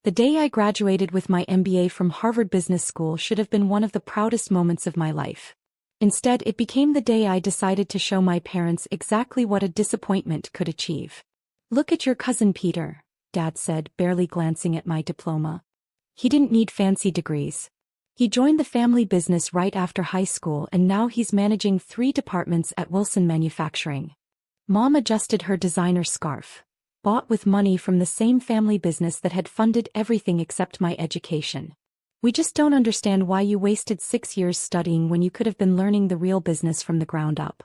The day I graduated with my MBA from Harvard Business School should have been one of the proudest moments of my life. Instead, it became the day I decided to show my parents exactly what a disappointment could achieve. "Look at your cousin Peter," Dad said, barely glancing at my diploma. "He didn't need fancy degrees. He joined the family business right after high school and now he's managing 3 departments at Wilson Manufacturing." Mom adjusted her designer scarf, bought with money from the same family business that had funded everything except my education. "We just don't understand why you wasted 6 years studying when you could have been learning the real business from the ground up."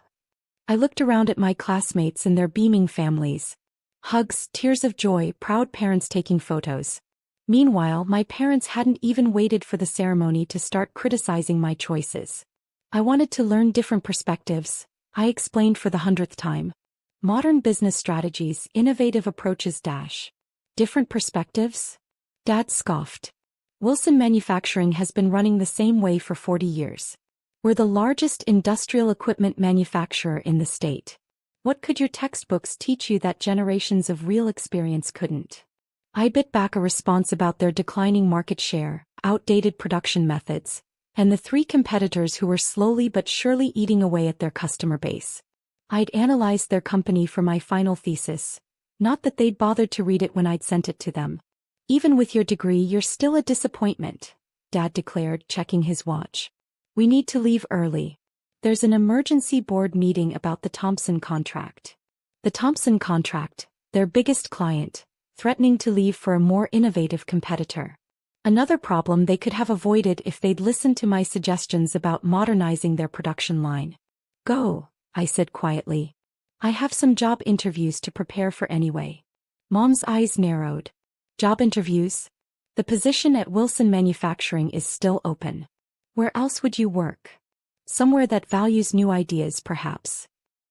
I looked around at my classmates and their beaming families. Hugs, tears of joy, proud parents taking photos. Meanwhile, my parents hadn't even waited for the ceremony to start criticizing my choices. "I wanted to learn different perspectives," I explained for the 100th time. "Modern business strategies, innovative approaches dash. Different perspectives?" Dad scoffed. "Wilson Manufacturing has been running the same way for 40 years. We're the largest industrial equipment manufacturer in the state. What could your textbooks teach you that generations of real experience couldn't?" I bit back a response about their declining market share, outdated production methods, and the 3 competitors who were slowly but surely eating away at their customer base. I'd analyzed their company for my final thesis, not that they'd bothered to read it when I'd sent it to them. "Even with your degree, you're still a disappointment," Dad declared, checking his watch. "We need to leave early. There's an emergency board meeting about the Thompson contract." The Thompson contract, their biggest client, threatening to leave for a more innovative competitor. Another problem they could have avoided if they'd listened to my suggestions about modernizing their production line. "Go," I said quietly. "I have some job interviews to prepare for anyway." Mom's eyes narrowed. "Job interviews? The position at Wilson Manufacturing is still open. Where else would you work? Somewhere that values new ideas, perhaps."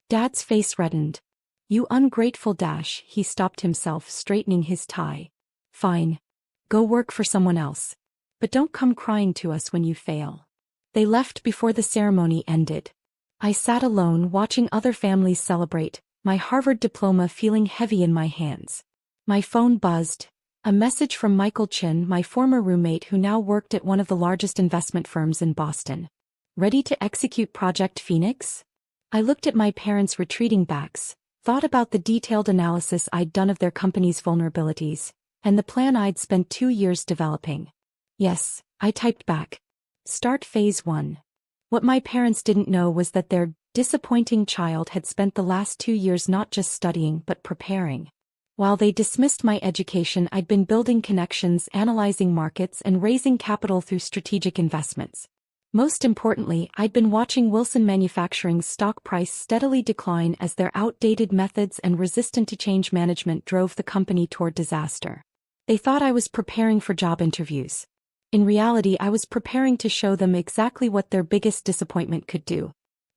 Dad's face reddened. "You ungrateful dash," he stopped himself, straightening his tie. "Fine. Go work for someone else. But don't come crying to us when you fail." They left before the ceremony ended. I sat alone watching other families celebrate, my Harvard diploma feeling heavy in my hands. My phone buzzed. A message from Michael Chin, my former roommate who now worked at one of the largest investment firms in Boston. "Ready to execute Project Phoenix?" I looked at my parents' retreating backs, thought about the detailed analysis I'd done of their company's vulnerabilities, and the plan I'd spent 2 years developing. "Yes," I typed back. "Start phase 1. What my parents didn't know was that their disappointing child had spent the last 2 years not just studying but preparing. While they dismissed my education, I'd been building connections, analyzing markets, and raising capital through strategic investments. Most importantly, I'd been watching Wilson Manufacturing's stock price steadily decline as their outdated methods and resistant-to-change management drove the company toward disaster. They thought I was preparing for job interviews. In reality, I was preparing to show them exactly what their biggest disappointment could do.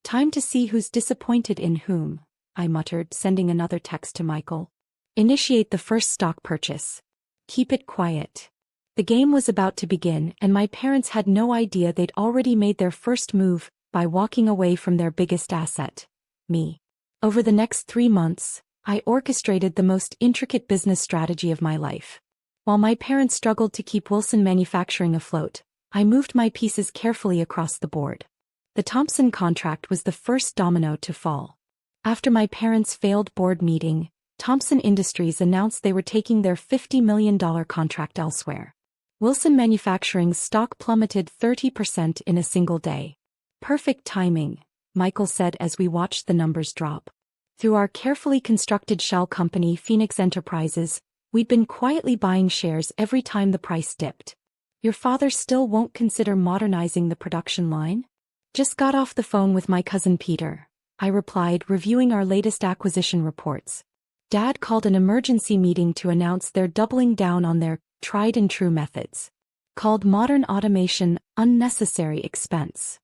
"Time to see who's disappointed in whom," I muttered, sending another text to Michael. "Initiate the first stock purchase. Keep it quiet." The game was about to begin, and my parents had no idea they'd already made their first move by walking away from their biggest asset, me. Over the next 3 months, I orchestrated the most intricate business strategy of my life. While my parents struggled to keep Wilson Manufacturing afloat, I moved my pieces carefully across the board. The Thompson contract was the first domino to fall. After my parents' failed board meeting, Thompson Industries announced they were taking their $50 million contract elsewhere. Wilson Manufacturing's stock plummeted 30% in a single day. "Perfect timing," Michael said as we watched the numbers drop. Through our carefully constructed shell company, Phoenix Enterprises, we'd been quietly buying shares every time the price dipped. "Your father still won't consider modernizing the production line?" "Just got off the phone with my cousin Peter," I replied, reviewing our latest acquisition reports. Dad called an emergency meeting to announce they're doubling down on their tried-and-true methods. Called modern automation unnecessary expense.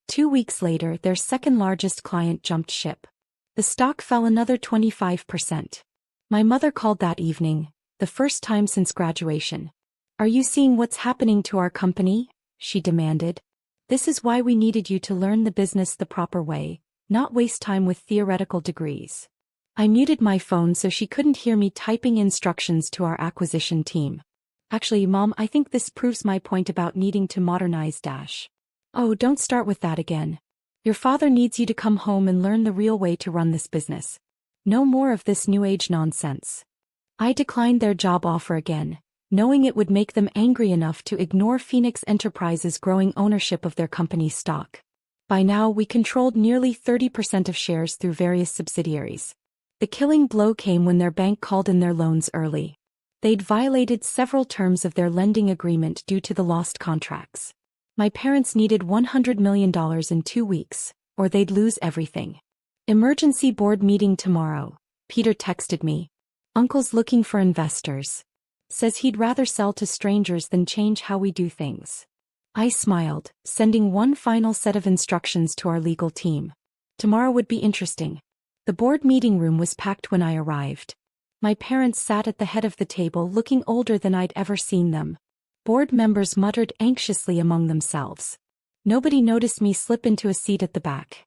2 weeks later, their second-largest client jumped ship. The stock fell another 25%. My mother called that evening, the first time since graduation. "Are you seeing what's happening to our company?" she demanded. "This is why we needed you to learn the business the proper way, not waste time with theoretical degrees." I muted my phone so she couldn't hear me typing instructions to our acquisition team. Actually, Mom, I think this proves my point about needing to modernize. Oh, don't start with that again. Your father needs you to come home and learn the real way to run this business. No more of this new age nonsense. I declined their job offer again, knowing it would make them angry enough to ignore Phoenix Enterprises' growing ownership of their company's stock. By now, we controlled nearly 30% of shares through various subsidiaries. The killing blow came when their bank called in their loans early. They'd violated several terms of their lending agreement due to the lost contracts. My parents needed $100 million in 2 weeks, or they'd lose everything. Emergency board meeting tomorrow, Peter texted me. Uncle's looking for investors. Says he'd rather sell to strangers than change how we do things. I smiled, sending one final set of instructions to our legal team. Tomorrow would be interesting. The board meeting room was packed when I arrived. My parents sat at the head of the table looking older than I'd ever seen them. Board members muttered anxiously among themselves. Nobody noticed me slip into a seat at the back.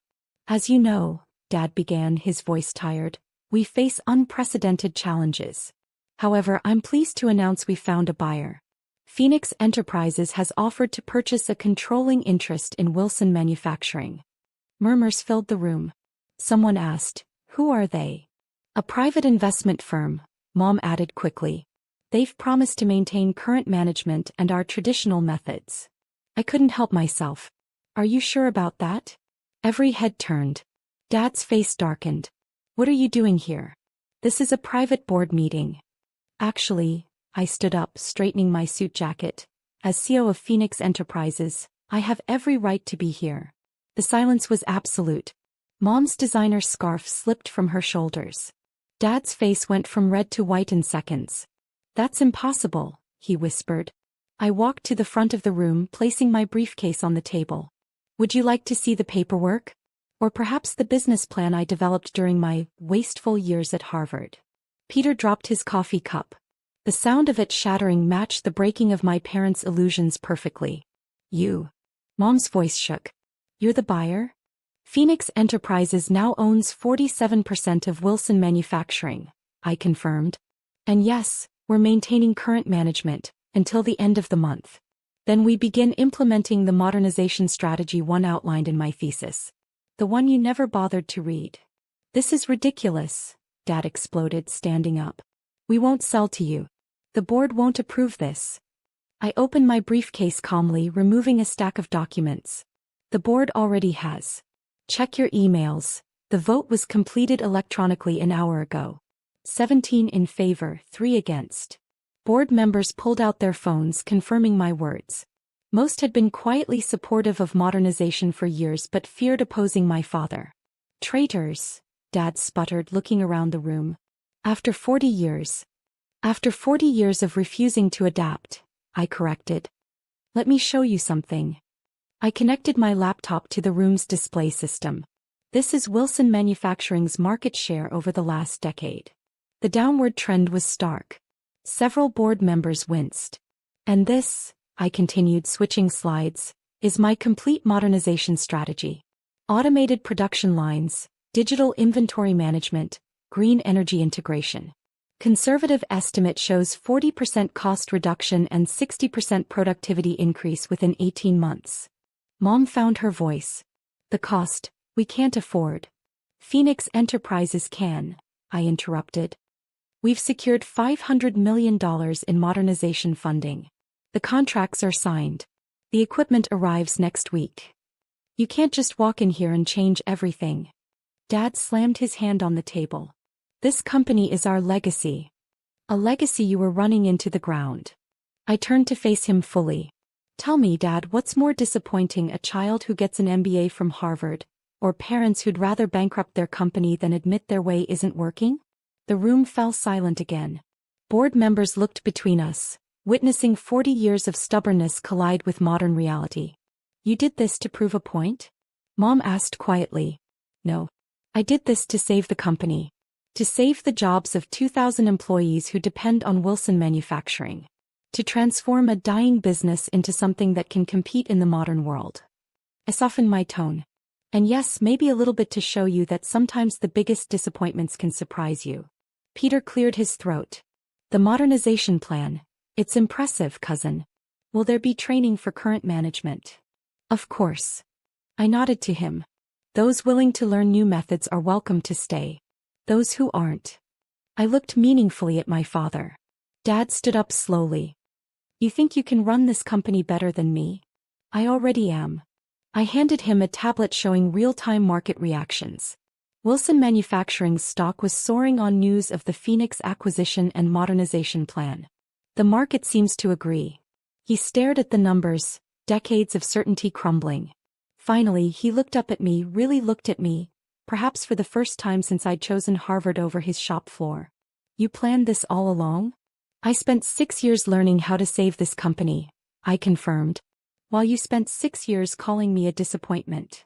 As you know, Dad began, his voice tired, we face unprecedented challenges. However, I'm pleased to announce we found a buyer. Phoenix Enterprises has offered to purchase a controlling interest in Wilson Manufacturing. Murmurs filled the room. Someone asked, "Who are they?" "A private investment firm," Mom added quickly. "They've promised to maintain current management and our traditional methods." I couldn't help myself. "Are you sure about that?" Every head turned. Dad's face darkened. "What are you doing here?" "This is a private board meeting." "Actually," I stood up, straightening my suit jacket. "As CEO of Phoenix Enterprises, I have every right to be here." The silence was absolute. Mom's designer scarf slipped from her shoulders. Dad's face went from red to white in seconds. "That's impossible," he whispered. I walked to the front of the room, placing my briefcase on the table. "Would you like to see the paperwork? Or perhaps the business plan I developed during my wasteful years at Harvard?" Peter dropped his coffee cup. The sound of it shattering matched the breaking of my parents' illusions perfectly. "You." Mom's voice shook. "You're the buyer?" "Phoenix Enterprises now owns 47% of Wilson Manufacturing," I confirmed. "And yes, we're maintaining current management until the end of the month. Then we begin implementing the modernization strategy one outlined in my thesis. The one you never bothered to read." "This is ridiculous," Dad exploded, standing up. "We won't sell to you. The board won't approve this." I opened my briefcase calmly, removing a stack of documents. "The board already has. Check your emails. The vote was completed electronically an hour ago. 17 in favor, 3 against." Board members pulled out their phones, confirming my words. Most had been quietly supportive of modernization for years but feared opposing my father. "Traitors," Dad sputtered, looking around the room. After 40 years of refusing to adapt," I corrected. "Let me show you something." I connected my laptop to the room's display system. This is Wilson Manufacturing's market share over the last decade. The downward trend was stark. Several board members winced. "And this," I continued, switching slides, "is my complete modernization strategy. Automated production lines, digital inventory management, green energy integration. Conservative estimate shows 40% cost reduction and 60% productivity increase within 18 months. Mom found her voice. "The cost, we can't afford." "Phoenix Enterprises can," I interrupted. "We've secured $500 million in modernization funding. The contracts are signed. The equipment arrives next week. You can't just walk in here and change everything." Dad slammed his hand on the table. "This company is our legacy. A legacy you were running into the ground." I turned to face him fully. "Tell me, Dad, what's more disappointing, a child who gets an MBA from Harvard, or parents who'd rather bankrupt their company than admit their way isn't working?" The room fell silent again. Board members looked between us, witnessing 40 years of stubbornness collide with modern reality. "You did this to prove a point?" Mom asked quietly. "No. I did this to save the company. To save the jobs of 2,000 employees who depend on Wilson Manufacturing. To transform a dying business into something that can compete in the modern world." I softened my tone. "And yes, maybe a little bit to show you that sometimes the biggest disappointments can surprise you." Peter cleared his throat. "The modernization plan, It's impressive, cousin. Will there be training for current management? Of course. I nodded to him. Those willing to learn new methods are welcome to stay. Those who aren't. I looked meaningfully at my father. Dad stood up slowly. You think you can run this company better than me? I already am. I handed him a tablet showing real-time market reactions. Wilson Manufacturing's stock was soaring on news of the Phoenix acquisition and modernization plan. The market seems to agree. He stared at the numbers, decades of certainty crumbling. Finally, he looked up at me, really looked at me, perhaps for the first time since I'd chosen Harvard over his shop floor. You planned this all along? I spent 6 years learning how to save this company, I confirmed. While you spent 6 years calling me a disappointment.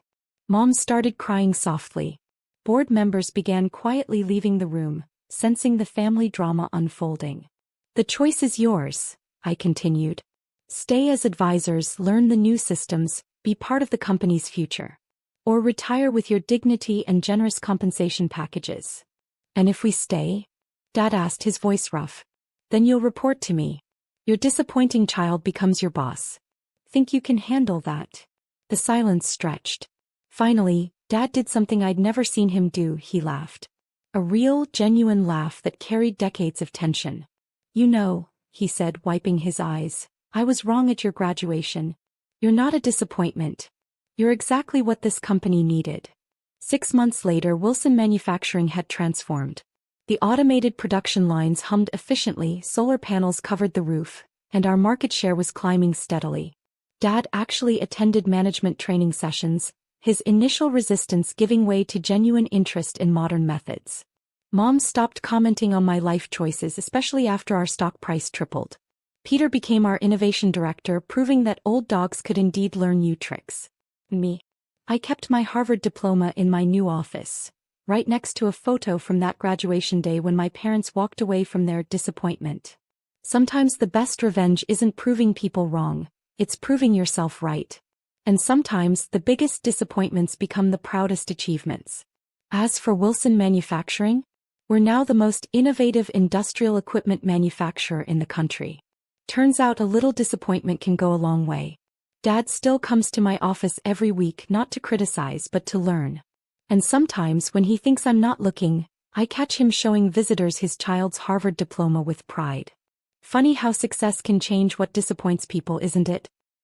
Mom started crying softly. Board members began quietly leaving the room, sensing the family drama unfolding. The choice is yours, I continued. Stay as advisors, learn the new systems, be part of the company's future. Or retire with your dignity and generous compensation packages. And if we stay? Dad asked, his voice rough. Then you'll report to me. Your disappointing child becomes your boss. Think you can handle that? The silence stretched. Finally, Dad did something I'd never seen him do, he laughed. A real, genuine laugh that carried decades of tension. You know, he said, wiping his eyes, I was wrong at your graduation. You're not a disappointment. You're exactly what this company needed. 6 months later, Wilson Manufacturing had transformed. The automated production lines hummed efficiently, solar panels covered the roof, and our market share was climbing steadily. Dad actually attended management training sessions, his initial resistance giving way to genuine interest in modern methods. Mom stopped commenting on my life choices, especially after our stock price tripled. Peter became our innovation director, proving that old dogs could indeed learn new tricks. Me. I kept my Harvard diploma in my new office, right next to a photo from that graduation day when my parents walked away from their disappointment. Sometimes the best revenge isn't proving people wrong, it's proving yourself right. And sometimes the biggest disappointments become the proudest achievements. As for Wilson Manufacturing, we're now the most innovative industrial equipment manufacturer in the country. Turns out a little disappointment can go a long way. Dad still comes to my office every week not to criticize but to learn. And sometimes when he thinks I'm not looking, I catch him showing visitors his child's Harvard diploma with pride. Funny how success can change what disappoints people, isn't it?